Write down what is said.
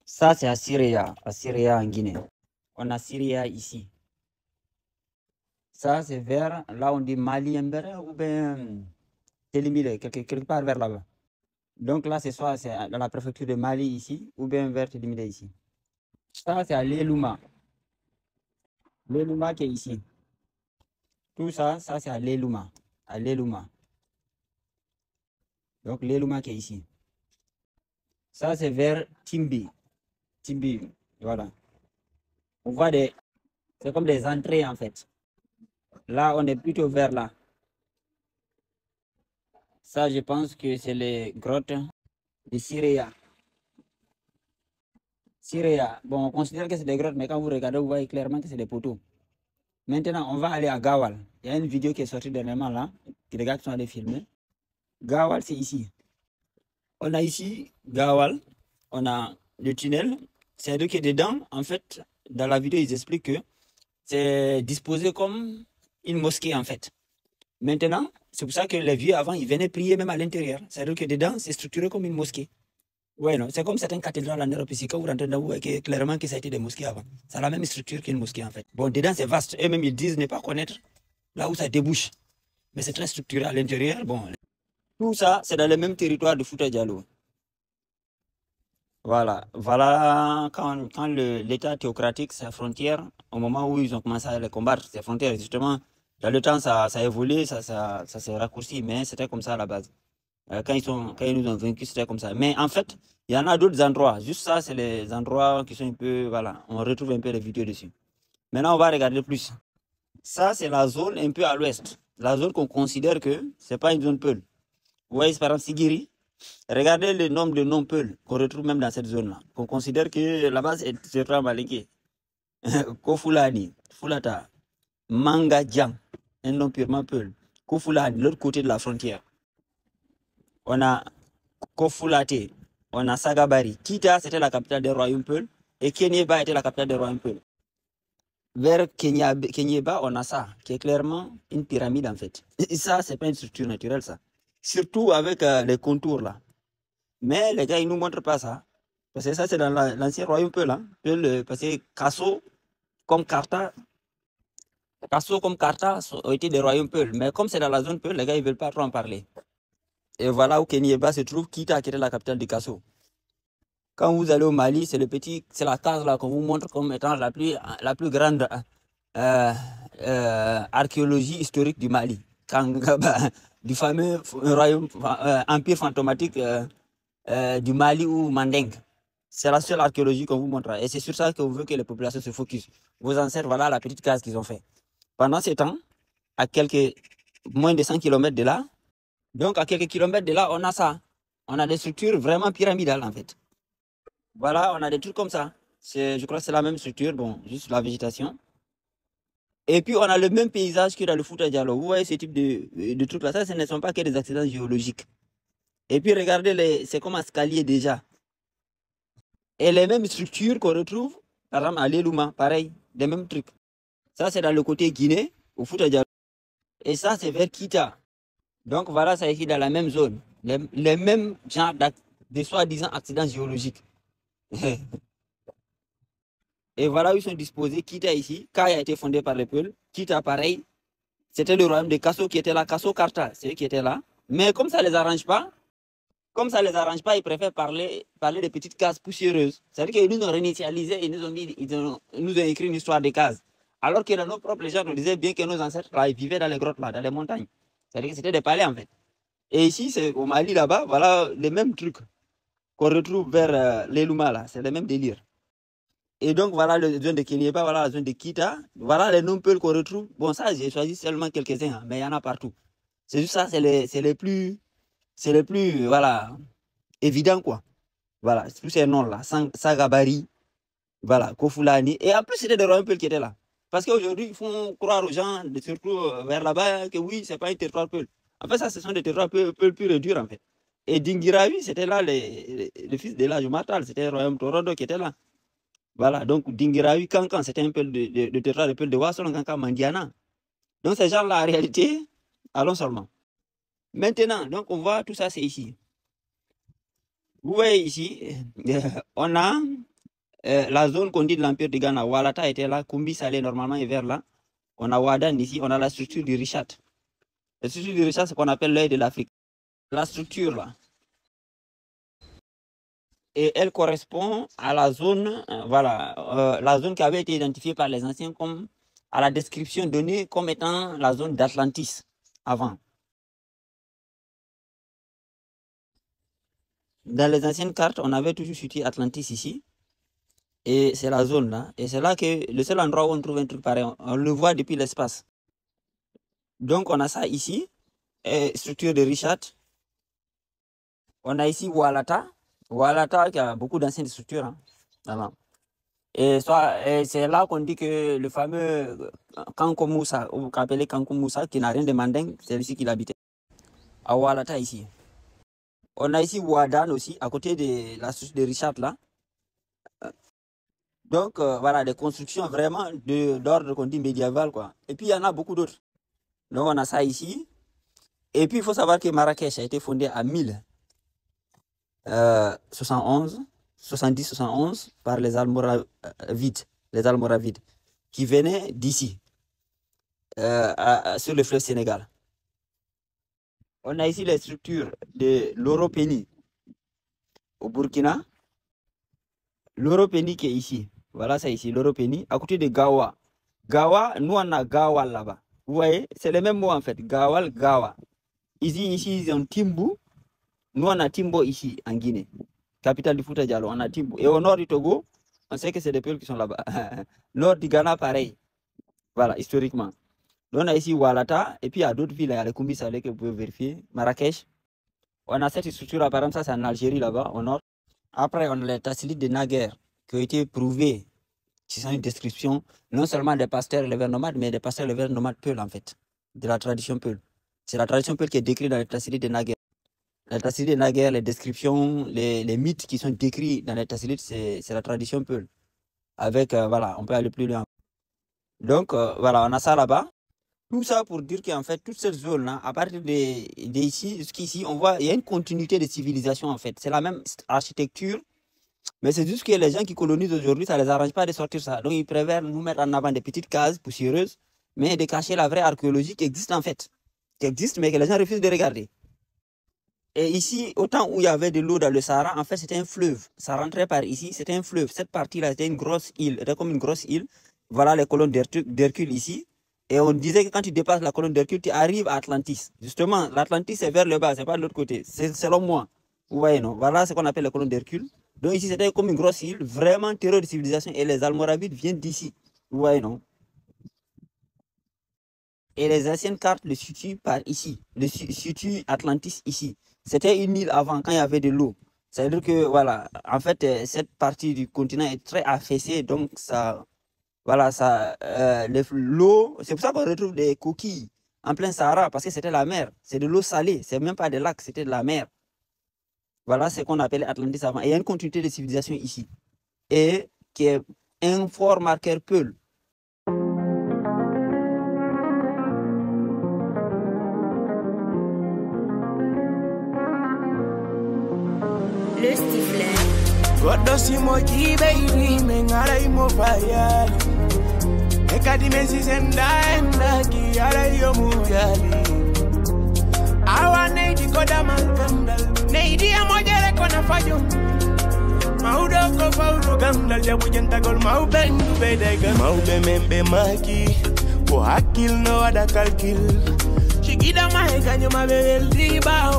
Ça, c'est à Syria en Guinée. On a Syria ici. Ça, c'est vers, là, on dit Mali, ou bien Télimile, quelque part vers là-bas. Donc là, c'est soit c'est dans la préfecture de Mali ici, ou bien vers Télimile ici. Ça, c'est à Lelouma. Lelouma qui est ici. Tout ça, ça c'est à Lelouma. À Lelouma. Donc Lelouma qui est ici. Ça, c'est vers Timbi. Timbi, voilà. On voit des... C'est comme des entrées en fait. Là, on est plutôt vers là. Ça, je pense que c'est les grottes de Syria. Syria. Bon, on considère que c'est des grottes, mais quand vous regardez, vous voyez clairement que c'est des poteaux. Maintenant, on va aller à Gawal. Il y a une vidéo qui est sortie dernièrement là, que les gars qui sont allés filmer. Gawal, c'est ici. On a ici Gawal, on a le tunnel. C'est-à-dire que dedans, en fait, dans la vidéo, ils expliquent que c'est disposé comme une mosquée, en fait. Maintenant, c'est pour ça que les vieux avant, ils venaient prier même à l'intérieur. C'est-à-dire que dedans, c'est structuré comme une mosquée. Ouais, non, c'est comme certaines cathédrales en Europe ici. Quand vous rentrez dedans, vous voyez clairement que ça a été des mosquées avant. Ça a la même structure qu'une mosquée, en fait. Bon, dedans, c'est vaste. Eux-mêmes, ils disent ne pas connaître là où ça débouche. Mais c'est très structuré à l'intérieur. Bon, tout ça, c'est dans le même territoire de Fouta Diallo. Voilà quand l'État théocratique, sa frontière, au moment où ils ont commencé à les combattre, ces frontières, justement, dans le temps, ça a évolué, ça s'est raccourci, mais c'était comme ça à la base. Quand ils nous ont vaincus, c'était comme ça. Mais en fait, il y en a d'autres endroits. Juste ça, c'est les endroits qui sont un peu, voilà, on retrouve un peu les vidéos dessus. Maintenant, on va regarder plus. Ça, c'est la zone un peu à l'ouest. La zone qu'on considère que c'est pas une zone Peul. Vous voyez, par exemple, Sigiri. Regardez le nombre de noms Peul qu'on retrouve même dans cette zone-là. Qu'on considère que là-bas, c'est territoire malinké. Kofulani, Fulata, Manga Djang, un nom purement Peul. Kofulani, l'autre côté de la frontière. On a Kofulate, on a Sagabari. Kita, c'était la capitale des royaumes Peul. Et Kenyeba était la capitale des royaumes Peul. Vers Kenyeba, on a ça, qui est clairement une pyramide en fait. Et ça, c'est pas une structure naturelle, ça. Surtout avec les contours là. Mais les gars, ils nous montrent pas ça. Parce que ça, c'est dans l'ancien royaume Peul. Hein. Parce que Kasso comme Karta ont été des royaumes Peul. Mais comme c'est dans la zone Peul, les gars, ils veulent pas trop en parler. Et voilà où Kenyeba se trouve, Kita, qui était la capitale de Kasso. Quand vous allez au Mali, c'est la case là qu'on vous montre comme étant la plus grande archéologie historique du Mali. Du fameux royaume, empire fantomatique du Mali ou Manding. C'est la seule archéologie qu'on vous montrera. Et c'est sur ça qu'on veut que les populations se focus. Vos ancêtres, voilà la petite case qu'ils ont fait. Pendant ces temps, à moins de 100 km de là, donc à quelques kilomètres de là, on a ça. On a des structures vraiment pyramidales en fait. Voilà, on a des trucs comme ça. Je crois que c'est la même structure, bon, juste la végétation. Et puis on a le même paysage que dans le Fouta Diallo. Vous voyez ce type de trucs là, ça, ce ne sont pas que des accidents géologiques. Et puis regardez, c'est comme un escalier déjà. Et les mêmes structures qu'on retrouve, par exemple à Lelouma, pareil, les mêmes trucs. Ça, c'est dans le côté Guinée, au Fouta Diallo. Et ça, c'est vers Kita. Donc voilà, ça ici dans la même zone. Les mêmes genres de soi-disant accidents géologiques. Et voilà où ils sont disposés. Kita ici, Kai a été fondé par les Peuls. Kita, pareil, c'était le royaume de Kasso qui était là. Kasso Karta, c'est eux qui étaient là. Mais comme ça ne les arrange pas, ils préfèrent parler de petites cases poussiéreuses. C'est-à-dire qu'ils nous ont réinitialisé, ils nous ont écrit une histoire de cases. Alors que dans nos propres légendes, on disait bien que nos ancêtres là, ils vivaient dans les grottes, là, dans les montagnes. C'est-à-dire que c'était des palais en fait. Et ici, c'est au Mali là-bas, voilà les mêmes trucs qu'on retrouve vers l'Elouma là. C'est le même délire. Et donc voilà la zone de Kenyeba, voilà la zone de Kita, voilà les noms Peul qu'on retrouve. Bon, ça, j'ai choisi seulement quelques-uns, hein, mais il y en a partout. C'est juste ça, c'est les plus, voilà, évidents, quoi. Voilà, tous ces noms-là, Sagabari, voilà, Kofulani. Et en plus, c'était des royaumes Peul qui étaient là. Parce qu'aujourd'hui, ils font croire aux gens, surtout vers là-bas, que oui, c'est pas un territoire Peul. En fait, ça, ce sont des territoires Peul purs et durs, en fait. Et Dingirawi, c'était là le fils de l'âge Matal, c'était le royaume Torodo qui était là. Voilà, donc Dingirawi, Kankan, c'était un peu de territoire de Peul de Wassolon, Kankan, Mandiana. Donc ces gens-là, en réalité, allons seulement. Maintenant, donc on voit tout ça, c'est ici. Vous voyez ici, on a la zone qu'on dit de l'Empire du Ghana, Walata était là, Kumbi Salé normalement est vers là. On a Wadan ici, on a la structure du Richat. La structure du Richat, c'est ce qu'on appelle l'œil de l'Afrique. La structure là. Et elle correspond à la zone, la zone qui avait été identifiée par les anciens comme à la description donnée comme étant la zone d'Atlantis avant. Dans les anciennes cartes, on avait toujours situé Atlantis ici. Et c'est la zone là. Et c'est là que le seul endroit où on trouve un truc pareil, on le voit depuis l'espace. Donc on a ça ici, structure de Richat. On a ici Walata. Walata qui a beaucoup d'anciennes structures. Hein. Voilà. Et c'est là qu'on dit que le fameux Kanko Moussa, ou appelé Kanko Moussa, qui n'a rien de mandingue, c'est ici qu'il habitait. À Walata ici. On a ici Wadan aussi, à côté de la structure de Richat là. Donc voilà, des constructions vraiment d'ordre qu'on dit médiéval quoi. Et puis il y en a beaucoup d'autres. Donc on a ça ici. Et puis il faut savoir que Marrakech a été fondée à 70-71 par les Almoravides, qui venaient d'ici, sur le fleuve Sénégal. On a ici les structures de l'Europénie au Burkina. L'Europénie qui est ici. Voilà, c'est ici, l'Europénie, à côté de Gawa. Gawa, nous on a Gawal là-bas. Vous voyez, c'est le même mot en fait. Gawal, Gawa. Ici, ils ont Timbu. Nous on a Timbo ici, en Guinée. Capitale du Fouta Diallo, on a Timbu. Et au nord du Togo, on sait que c'est des peuples qui sont là-bas. Nord du Ghana, pareil. Voilà, historiquement. Donc on a ici Walata. Et puis il y a d'autres villes, il y a les Kumbi Salé que vous pouvez vérifier. Marrakech. On a cette structure là, par exemple, ça c'est en Algérie là-bas, au nord. Après, on a les Tassilides de Naguère qui ont été prouvés, qui sont une description non seulement des pasteurs et les vers nomades, mais des pasteurs et les vers nomades Peul en fait, de la tradition Peul. C'est la tradition Peul qui est décrite dans les Tassilides de Naguère. Les Tassilides de Naguère, les descriptions, les mythes qui sont décrits dans les Tassilides, c'est la tradition Peul. Avec, voilà, on peut aller plus loin. Donc, voilà, on a ça là-bas. Tout ça pour dire qu'en fait, toute cette zone-là, à partir d'ici jusqu'ici, on voit, il y a une continuité de civilisation en fait. C'est la même architecture, mais c'est juste que les gens qui colonisent aujourd'hui, ça ne les arrange pas de sortir ça. Donc, ils préfèrent nous mettre en avant des petites cases poussiéreuses, mais de cacher la vraie archéologie qui existe en fait. Qui existe, mais que les gens refusent de regarder. Et ici, autant où il y avait de l'eau dans le Sahara, en fait, c'était un fleuve. Ça rentrait par ici, c'était un fleuve. Cette partie-là, c'était une grosse île, c'était comme une grosse île. Voilà les colonnes d'Hercule ici. Et on disait que quand tu dépasses la colonne d'Hercule, tu arrives à Atlantis. Justement, l'Atlantis, c'est vers le bas, c'est pas de l'autre côté. C'est selon moi. Vous voyez, non? Voilà ce qu'on appelle la colonne d'Hercule. Donc ici, c'était comme une grosse île, vraiment terreau de civilisation. Et les Almoravides viennent d'ici. Vous voyez, non? Et les anciennes cartes le situent par ici. Le situent Atlantis ici. C'était une île avant, quand il y avait de l'eau. C'est-à-dire que, voilà, en fait, cette partie du continent est très affaissée. Donc, ça... Voilà, ça, l'eau, c'est pour ça qu'on retrouve des coquilles en plein Sahara, parce que c'était la mer. C'est de l'eau salée, c'est même pas des lacs, c'était de la mer. Voilà ce qu'on appelait Atlantis avant. Et il y a une continuité de civilisation ici. Et qui est un fort marqueur Peul. Le Stifler. Ekadimesi sendaenda ki ara yo muyali awa neidi koda mankandal neidi amojere kona fajo maudo ko fauru gandal ya bujenta gol mau bendu bedega mau be membe maki ko hakil no ada kalkil shigida mahe ganyo mabel diba